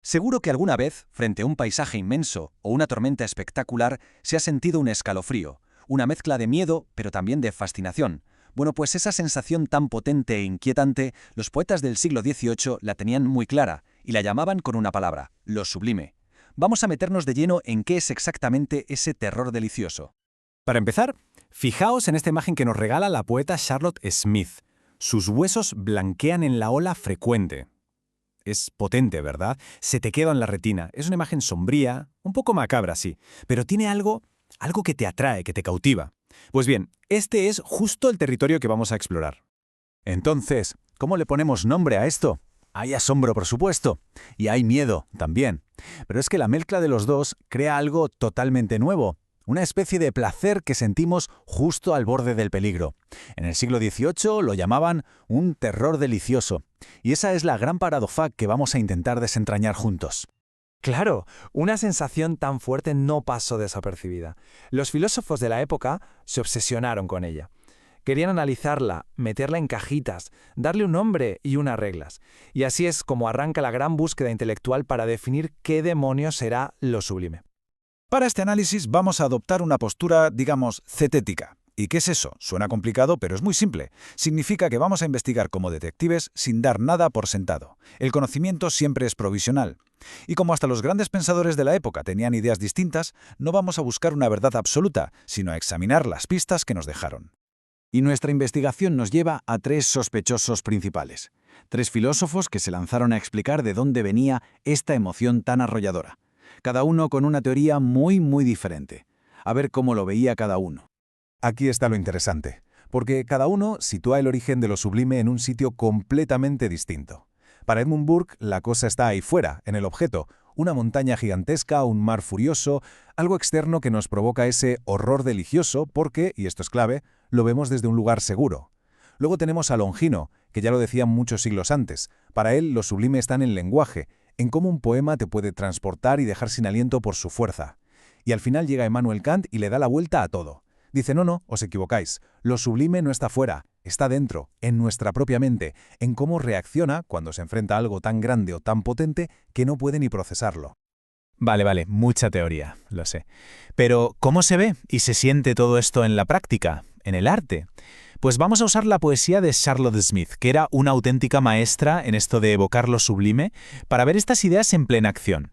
Seguro que alguna vez, frente a un paisaje inmenso o una tormenta espectacular, se ha sentido un escalofrío, una mezcla de miedo, pero también de fascinación. Bueno, pues esa sensación tan potente e inquietante, los poetas del siglo XVIII la tenían muy clara y la llamaban con una palabra, lo sublime. Vamos a meternos de lleno en qué es exactamente ese terror delicioso. Para empezar, fijaos en esta imagen que nos regala la poeta Charlotte Smith. Sus huesos blanquean en la ola frecuente. Es potente, ¿verdad? Se te queda en la retina. Es una imagen sombría, un poco macabra, sí, pero tiene algo que te atrae, que te cautiva. Pues bien, este es justo el territorio que vamos a explorar. Entonces, ¿cómo le ponemos nombre a esto? Hay asombro, por supuesto, y hay miedo también. Pero es que la mezcla de los dos crea algo totalmente nuevo, una especie de placer que sentimos justo al borde del peligro. En el siglo XVIII lo llamaban un terror delicioso, y esa es la gran paradoja que vamos a intentar desentrañar juntos. Claro, una sensación tan fuerte no pasó desapercibida. Los filósofos de la época se obsesionaron con ella. Querían analizarla, meterla en cajitas, darle un nombre y unas reglas. Y así es como arranca la gran búsqueda intelectual para definir qué demonios será lo sublime. Para este análisis vamos a adoptar una postura, digamos, cetética. ¿Y qué es eso? Suena complicado, pero es muy simple. Significa que vamos a investigar como detectives sin dar nada por sentado. El conocimiento siempre es provisional. Y como hasta los grandes pensadores de la época tenían ideas distintas, no vamos a buscar una verdad absoluta, sino a examinar las pistas que nos dejaron. Y nuestra investigación nos lleva a tres sospechosos principales. Tres filósofos que se lanzaron a explicar de dónde venía esta emoción tan arrolladora. Cada uno con una teoría muy diferente. A ver cómo lo veía cada uno. Aquí está lo interesante, porque cada uno sitúa el origen de lo sublime en un sitio completamente distinto. Para Edmund Burke, la cosa está ahí fuera, en el objeto, una montaña gigantesca, un mar furioso, algo externo que nos provoca ese horror delicioso porque, y esto es clave, lo vemos desde un lugar seguro. Luego tenemos a Longino, que ya lo decía muchos siglos antes. Para él, lo sublime está en el lenguaje, en cómo un poema te puede transportar y dejar sin aliento por su fuerza. Y al final llega Immanuel Kant y le da la vuelta a todo. Dice, no, os equivocáis. Lo sublime no está fuera, está dentro, en nuestra propia mente, en cómo reacciona cuando se enfrenta a algo tan grande o tan potente que no puede ni procesarlo. Vale, mucha teoría, lo sé. Pero, ¿cómo se ve y se siente todo esto en la práctica, en el arte? Pues vamos a usar la poesía de Charlotte Smith, que era una auténtica maestra en esto de evocar lo sublime, para ver estas ideas en plena acción.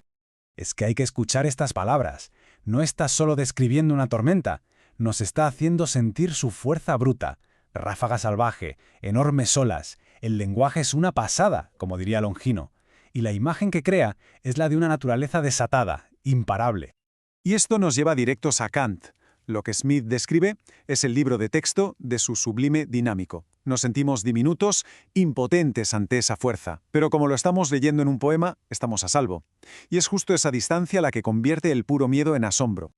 Es que hay que escuchar estas palabras. No está solo describiendo una tormenta, nos está haciendo sentir su fuerza bruta, ráfaga salvaje, enormes olas. El lenguaje es una pasada, como diría Longino, y la imagen que crea es la de una naturaleza desatada, imparable. Y esto nos lleva directos a Kant. Lo que Smith describe es el libro de texto de su sublime dinámico. Nos sentimos diminutos, impotentes ante esa fuerza, pero como lo estamos leyendo en un poema, estamos a salvo. Y es justo esa distancia la que convierte el puro miedo en asombro.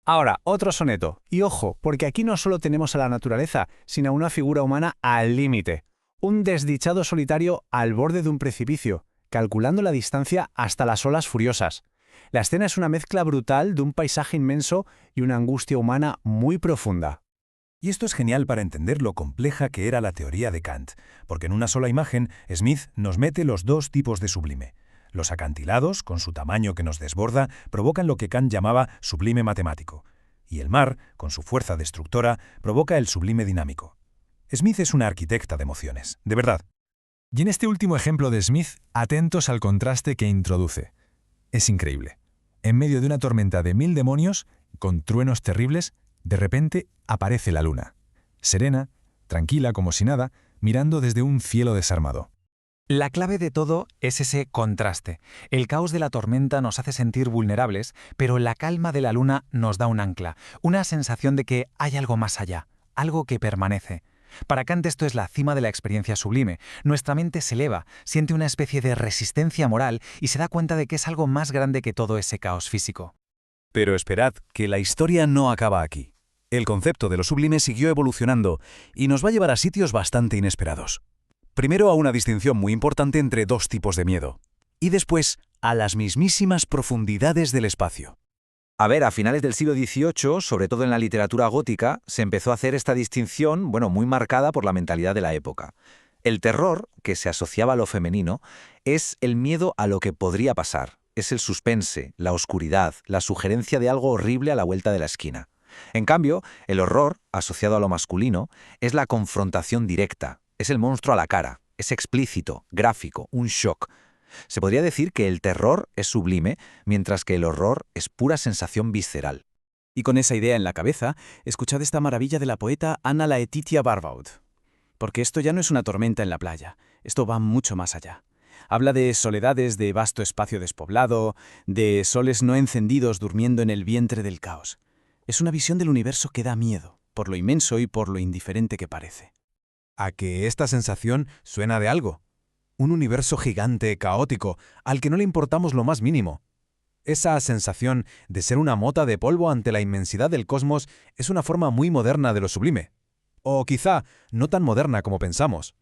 Ahora, otro soneto. Y ojo, porque aquí no solo tenemos a la naturaleza, sino a una figura humana al límite. Un desdichado solitario al borde de un precipicio, calculando la distancia hasta las olas furiosas. La escena es una mezcla brutal de un paisaje inmenso y una angustia humana muy profunda. Y esto es genial para entender lo compleja que era la teoría de Kant, porque en una sola imagen, Smith nos mete los dos tipos de sublime. Los acantilados, con su tamaño que nos desborda, provocan lo que Kant llamaba sublime matemático. Y el mar, con su fuerza destructora, provoca el sublime dinámico. Smith es una arquitecta de emociones, de verdad. Y en este último ejemplo de Smith, atentos al contraste que introduce. Es increíble. En medio de una tormenta de 1000 demonios, con truenos terribles, de repente aparece la luna. Serena, tranquila como si nada, mirando desde un cielo desarmado. La clave de todo es ese contraste. El caos de la tormenta nos hace sentir vulnerables, pero la calma de la luna nos da un ancla, una sensación de que hay algo más allá, algo que permanece. Para Kant esto es la cima de la experiencia sublime. Nuestra mente se eleva, siente una especie de resistencia moral y se da cuenta de que es algo más grande que todo ese caos físico. Pero esperad, que la historia no acaba aquí. El concepto de lo sublime siguió evolucionando y nos va a llevar a sitios bastante inesperados. Primero a una distinción muy importante entre dos tipos de miedo, y después a las mismísimas profundidades del espacio. A ver, a finales del siglo XVIII, sobre todo en la literatura gótica, se empezó a hacer esta distinción, muy marcada por la mentalidad de la época. El terror, que se asociaba a lo femenino, Es el miedo a lo que podría pasar. Es el suspense, la oscuridad, la sugerencia de algo horrible a la vuelta de la esquina. En cambio, el horror, asociado a lo masculino, es la confrontación directa, es el monstruo a la cara, es explícito, gráfico, un shock. Se podría decir que el terror es sublime, mientras que el horror es pura sensación visceral. Y con esa idea en la cabeza, escuchad esta maravilla de la poeta Anna Laetitia Barbaud. Porque esto ya no es una tormenta en la playa, esto va mucho más allá. Habla de soledades de vasto espacio despoblado, de soles no encendidos durmiendo en el vientre del caos. Es una visión del universo que da miedo, por lo inmenso y por lo indiferente que parece. A que esta sensación suena de algo. Un universo gigante, caótico, al que no le importamos lo más mínimo. Esa sensación de ser una mota de polvo ante la inmensidad del cosmos es una forma muy moderna de lo sublime. O quizá no tan moderna como pensamos.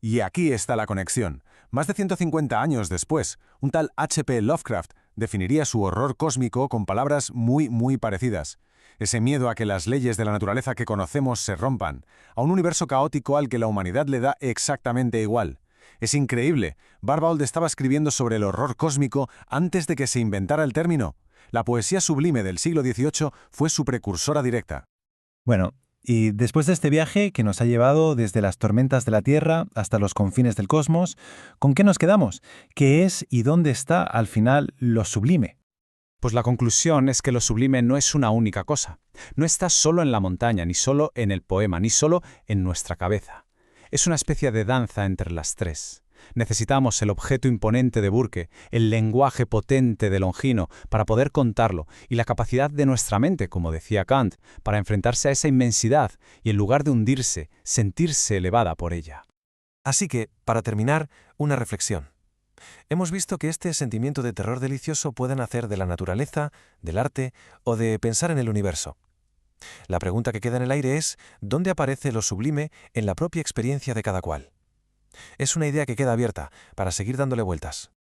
Y aquí está la conexión. Más de 150 años después, un tal H.P. Lovecraft definiría su horror cósmico con palabras muy parecidas. Ese miedo a que las leyes de la naturaleza que conocemos se rompan, a un universo caótico al que la humanidad le da exactamente igual. Es increíble. Barbauld estaba escribiendo sobre el horror cósmico antes de que se inventara el término. La poesía sublime del siglo XVIII fue su precursora directa. Bueno, y después de este viaje que nos ha llevado desde las tormentas de la Tierra hasta los confines del cosmos, ¿con qué nos quedamos? ¿Qué es y dónde está al final lo sublime? Pues la conclusión es que lo sublime no es una única cosa. No está solo en la montaña, ni solo en el poema, ni solo en nuestra cabeza. Es una especie de danza entre las tres. Necesitamos el objeto imponente de Burke, el lenguaje potente de Longino para poder contarlo y la capacidad de nuestra mente, como decía Kant, para enfrentarse a esa inmensidad y en lugar de hundirse, sentirse elevada por ella. Así que, para terminar, una reflexión. Hemos visto que este sentimiento de terror delicioso puede nacer de la naturaleza, del arte o de pensar en el universo. La pregunta que queda en el aire es, ¿dónde aparece lo sublime en la propia experiencia de cada cual? Es una idea que queda abierta para seguir dándole vueltas.